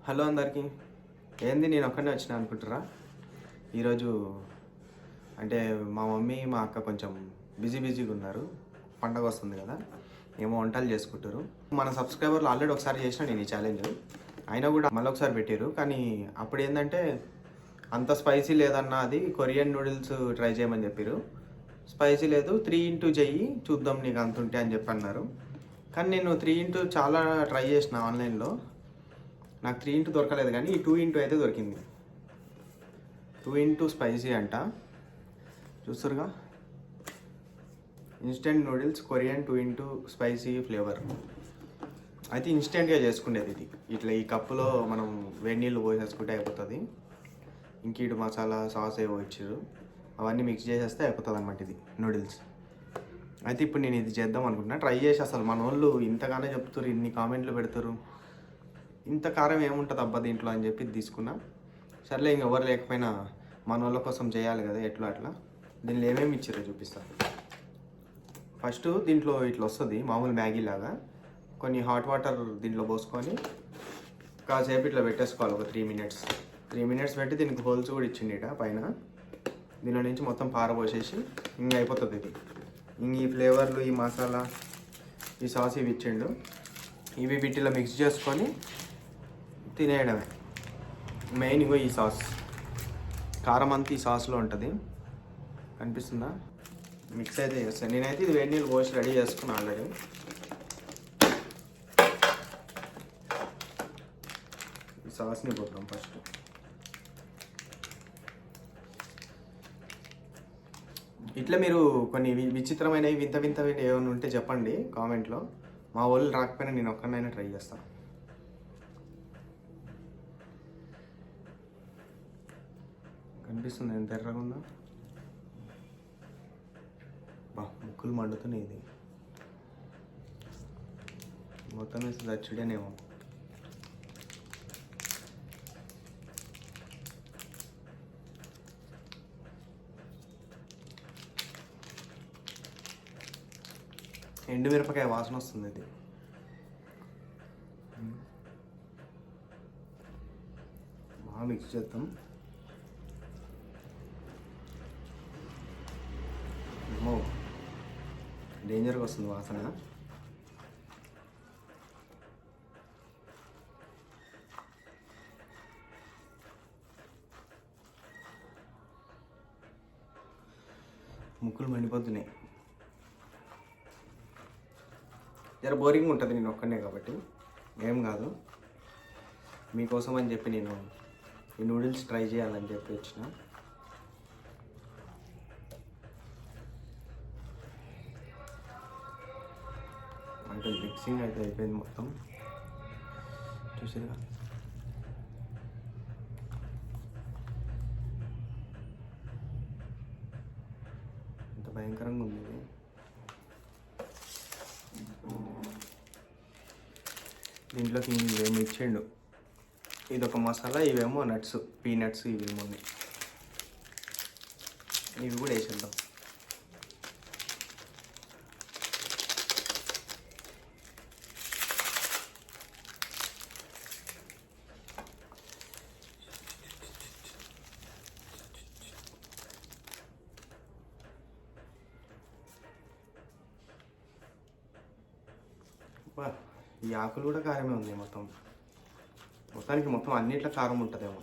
Hello అందరికీ. ఏంది నేను ఒక్కనే వచ్చిన అనుకుంటారా? ఈరోజు అంటే మా మమ్మీ మా అక్క కొంచెం బిజీగా ఉన్నారు. పండగ వస్తుంది కదా, ఏమో వంటలు చేసుకుంటారు. మన సబ్స్క్రైబర్లు ఆల్రెడీ ఒకసారి చేసిన నేను ఈ ఛాలెంజ్, అయినా కూడా మళ్ళీ ఒకసారి పెట్టారు. కానీ అప్పుడు ఏంటంటే అంత స్పైసీ లేదన్న, అది కొరియన్ నూడిల్స్ ట్రై చేయమని చెప్పారు. స్పైసీ లేదు, 3x చెయ్యి చూద్దాం నీకు అంత ఉంటే అని చెప్పి అన్నారు. కానీ నేను 3x చాలా ట్రై చేసిన ఆన్లైన్లో, నాకు 3x దొరకలేదు. కానీ ఈ 2x అయితే దొరికింది. 2x స్పైసీ అంట, చూస్తురుగా. Instant noodles Korean 2x spicy flavour. అయితే ఇన్స్టెంట్గా చేసుకునేది ఇది. ఇట్లా ఈ కప్పులో మనం వేడి నీళ్ళు పోసేసుకుంటే అయిపోతుంది. ఇంక ఇటు మసాలా సాస్ ఏవో ఇచ్చారు, అవన్నీ మిక్స్ చేసేస్తే అయిపోతుంది అనమాట ఇది నూడిల్స్. అయితే ఇప్పుడు నేను ఇది చేద్దాం అనుకుంటున్నా, ట్రై చేసి. అసలు మన వాళ్ళు ఇంతగానే చెప్తారు, ఇన్ని కామెంట్లు పెడతారు, ఇంత కారం ఏముంటుంది అబ్బా దీంట్లో అని చెప్పి తీసుకున్నా. సర్లే, ఇంక ఎవరు లేకపోయినా మన వాళ్ళ కోసం చేయాలి కదా, ఎట్లా అట్లా. దీనిలో ఏమేమి ఇచ్చారో చూపిస్తాను. ఫస్ట్ దీంట్లో ఇట్లా వస్తుంది మామూలు మ్యాగీ లాగా. కొన్ని హాట్ వాటర్ దీంట్లో పోసుకొని కాసేపు ఇట్లా పెట్టేసుకోవాలి, ఒక 3 మినిట్స్ పెట్టి దీనికి హోల్స్ కూడా ఇచ్చిండి ఇట పైన. దీనిలో నుంచి మొత్తం పారబోసేసి ఇంక అయిపోతుంది ఇది. ఇంక ఈ ఫ్లేవర్లు, ఈ మసాలా, ఈ సాస్ ఇవి ఇచ్చిండు. ఇవి వీటిలో మిక్స్ చేసుకొని తినేయడమే. మెయిన్ ఇగో ఈ సాస్, కారం అంతా ఈ సాస్లో ఉంటుంది, కనిపిస్తుందా? మిక్స్ అయితే చేస్తాను నేనైతే. ఇది వేడి నీళ్ళు పోసి రెడీ చేసుకున్నాను ఆల్రెడీ. ఈ సాస్ని పోతాం ఫస్ట్. ఇట్లా మీరు కొన్ని విచిత్రమైనవి వింత వింతవి ఏమైనా ఉంటే చెప్పండి కామెంట్లో. మా వాళ్ళు రాకపోయినా నేను ఒక్కనైనా ట్రై చేస్తాను. కనిపిస్తుంది ఎంత ఎర్రగా ఉందో, బా ముక్కులు మండుతున్నాయి. ఇది మొత్తం వేసి దచ్చుడేనేమో. ఎండుమిరపకాయ వాసన వస్తుంది. ఇది బాగా మిక్స్ చేద్దాం. డేంజర్గా వస్తుంది వాసన. ముక్కులు మండిపోతున్నాయి. జర బోరింగ్ ఉంటుంది, నేను ఒక్కనే కాబట్టి ఏం కాదు. మీకోసం అని చెప్పి నేను ఈ నూడిల్స్ ట్రై చేయాలని చెప్పి వచ్చిన. అంటే మిక్సింగ్ అయితే అయిపోయింది మొత్తం, చూసారుగా. ఎంత భయంకరంగా ఉంది ఇది. దీంట్లోకి ఇవేమో ఇచ్చిండు, ఇదొక మసాలా, ఇవేమో నట్స్, పీనట్స్, ఇవేమో ఉన్నాయి. ఇవి కూడా వేసేద్దాం. ఈ ఆకులు కూడా కారమే ఉంది మొత్తానికి మొత్తం అన్నిట్లో కారం ఉంటుందేమో.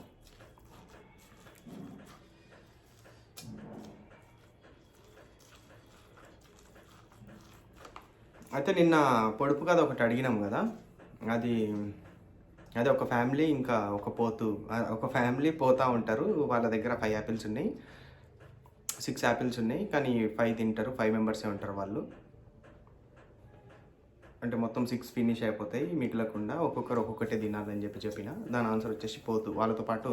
అయితే నిన్న పొడుపు కథ ఒకటి అడిగినాం కదా, అది ఒక ఫ్యామిలీ, ఇంకా ఒక ఫ్యామిలీ పోతూ ఉంటారు. వాళ్ళ దగ్గర 5 యాపిల్స్ ఉన్నాయి, 6 యాపిల్స్ ఉన్నాయి. కానీ 5 తింటారు, 5 మెంబర్సే ఉంటారు వాళ్ళు. అంటే మొత్తం 6 ఫినిష్ అయిపోతాయి, మిగలకుండా ఒక్కొక్కరు ఒక్కొక్కటే తినాలని చెప్పిన. దాని ఆన్సర్ వచ్చేసి పోతు. వాళ్ళతో పాటు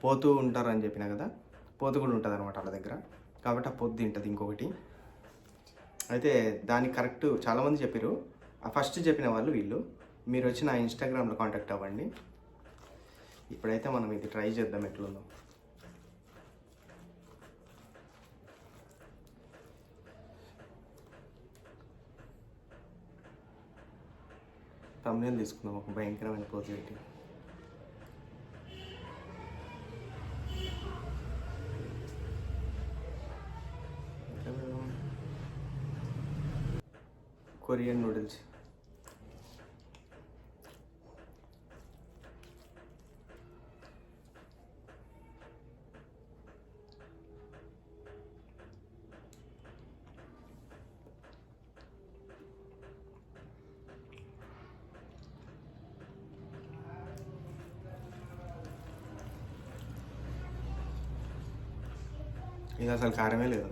పోతూ ఉంటారు అని చెప్పిన కదా, పోతు కూడా ఉంటుంది అనమాట వాళ్ళ దగ్గర. కాబట్టి ఆ పోతు తింటుంది ఇంకొకటి. అయితే దానికి కరెక్ట్ చాలామంది చెప్పారు. ఆ ఫస్ట్ చెప్పిన వాళ్ళు వీళ్ళు. మీరు వచ్చి నా ఇన్స్టాగ్రామ్లో కాంటాక్ట్ అవ్వండి. ఇప్పుడైతే మనం ఇది ట్రై చేద్దాం ఎట్లుందో. తమ్నేల్ తీసుకుందాం ఒక భయంకరమైన పోజ్ పెట్టి. Korean noodles. ఇది అసలు కారమే లేదు.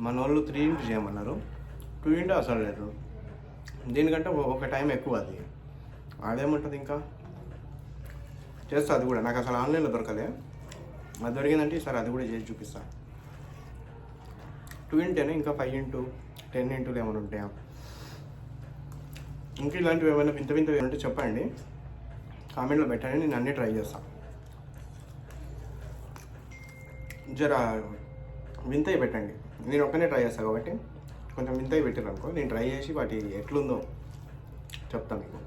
మన వాళ్ళు 3 ఇంటూ చేయమన్నారు, 2 ఇంటూ అసలు లేదు. దీనికంటే ఒక టైం ఎక్కువ అది. అదేముంటుంది ఇంకా చేస్తా అది కూడా. నాకు అసలు ఆన్లైన్లో దొరకలే, అది దొరికిందంటే ఈసారి అది కూడా చేసి చూపిస్తా. 2 ఇంటేనే, ఇంకా 5 ఇంటూ 10 ఇంటూలు ఏమైనా ఉంటాయా? ఇంకా ఇలాంటివి ఏమైనా వింత వింతవి ఉంటే చెప్పండి, కామెంట్లో పెట్టండి, నేను అన్నీ ట్రై చేస్తాను. జర వింతవి పెట్టండి, నేను ఒక్కనే ట్రై చేస్తాను కాబట్టి కొంచెం వింతవి పెట్టారు అనుకో, నేను ట్రై చేసి వాటి ఎట్లుందో చెప్తాను మీకు.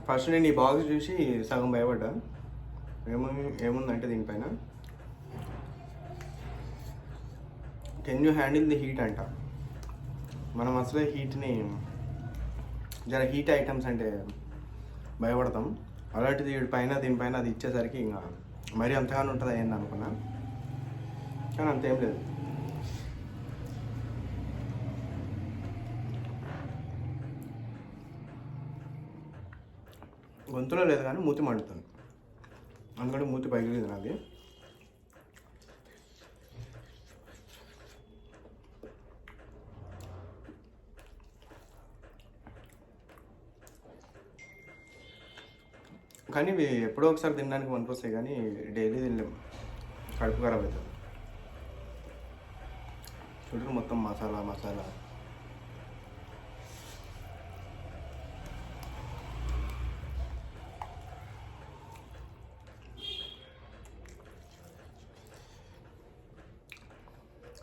ఫస్ట్ నేను ఈ బాక్స్ చూసి సగం భయపడ్డా. ఏముందంటే దీనిపైన can you handle the heat అంట. మనం అసలే హీట్ని, జర హీట్ ఐటమ్స్ అంటే భయపడతాం. అలాంటిది దీనిపైన అది ఇచ్చేసరికి ఇంకా మరీ అంతగానే ఉంటుంది అయ్యింది అనుకున్నా, కానీ అంతేం లేదు. గొంతులో లేదు కానీ మూతి మండుతుంది, అందుకంటే మూతి పగిలింది నాది. కానీ ఇవి ఎప్పుడో ఒకసారి తినడానికి పనికొస్తాయి, కానీ డైలీ తినలేము, కడుపు ఖరాబ్ అవుతుంది. చుట్టూ మొత్తం మసాలా మసాలా.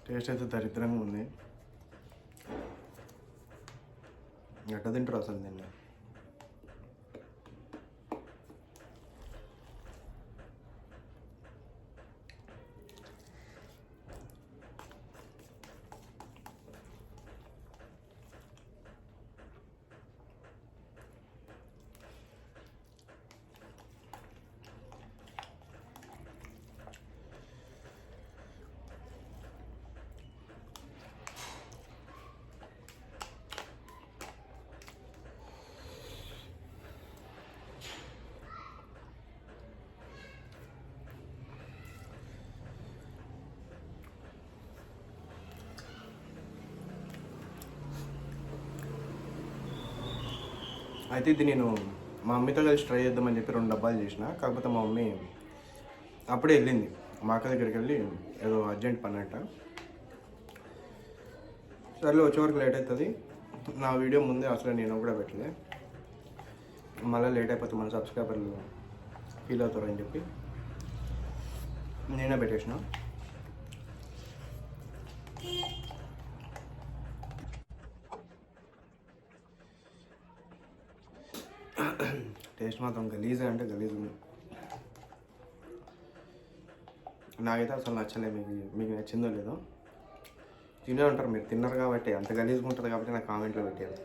టేస్ట్ అయితే దరిద్రంగా ఉంది. ఎట్లా తింటారు అసలు దీన్ని? అయితే ఇది నేను మా మమ్మీతో కలిసి ట్రై చేద్దామని చెప్పి 2 డబ్బాలు చేసిన. కాకపోతే మా మమ్మీ అప్పుడే వెళ్ళింది మా అక్క దగ్గరికి, వెళ్ళి ఏదో అర్జెంట్ పని అంట. సర్లే వచ్చే వరకు లేట్ అవుతుంది. నా వీడియో ముందే అసలు నేను కూడా పెట్టలే, మళ్ళీ లేట్ అయిపోతే మన సబ్స్క్రైబర్లు ఫీల్ అవుతారు అని చెప్పి నేనే పెట్టేసిన. టేస్ట్ మాత్రం గలీజ్ అంటే గలీజ్ ఉంది. నాకైతే అసలు నచ్చలే. మీకు నచ్చిందో లేదో తినే ఉంటారు మీరు, తిన్నారు కాబట్టి, అంత గలీజ్గా ఉంటుంది కాబట్టి నాకు కామెంట్లో పెట్టారు.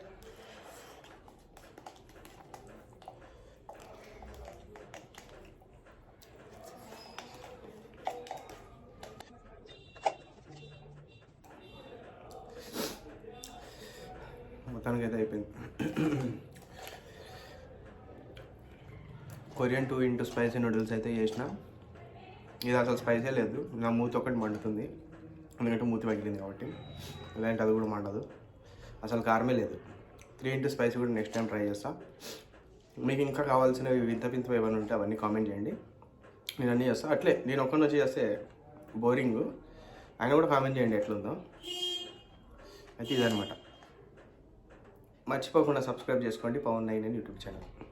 మొత్తానికి అయితే అయిపోయింది. కొరియన్ 2 ఇంటూ స్పైసీ నూడిల్స్ అయితే చేసిన. ఇది అసలు స్పైసే లేదు, నా మూతి ఒకటి మండుతుంది, ఎందుకంటే మూతి పగిలింది కాబట్టి. ఇలాంటి అది కూడా మండదు, అసలు కారమే లేదు. 3 ఇంటూ స్పైసీ కూడా నెక్స్ట్ టైం ట్రై చేస్తా. మీకు ఇంకా కావాల్సినవి వింత వింతవి ఏమైనా ఉంటే అవన్నీ కామెంట్ చేయండి, నేను అన్నీ చేస్తాను. అట్లే నేను ఒక్కడిని వచ్చి చేస్తే బోరింగ్, ఆయన కూడా కామెంట్ చేయండి ఎట్లుందో. అయితే ఇదనమాట. మర్చిపోకుండా సబ్స్క్రైబ్ చేసుకోండి పవన్ 9 యూట్యూబ్ ఛానల్.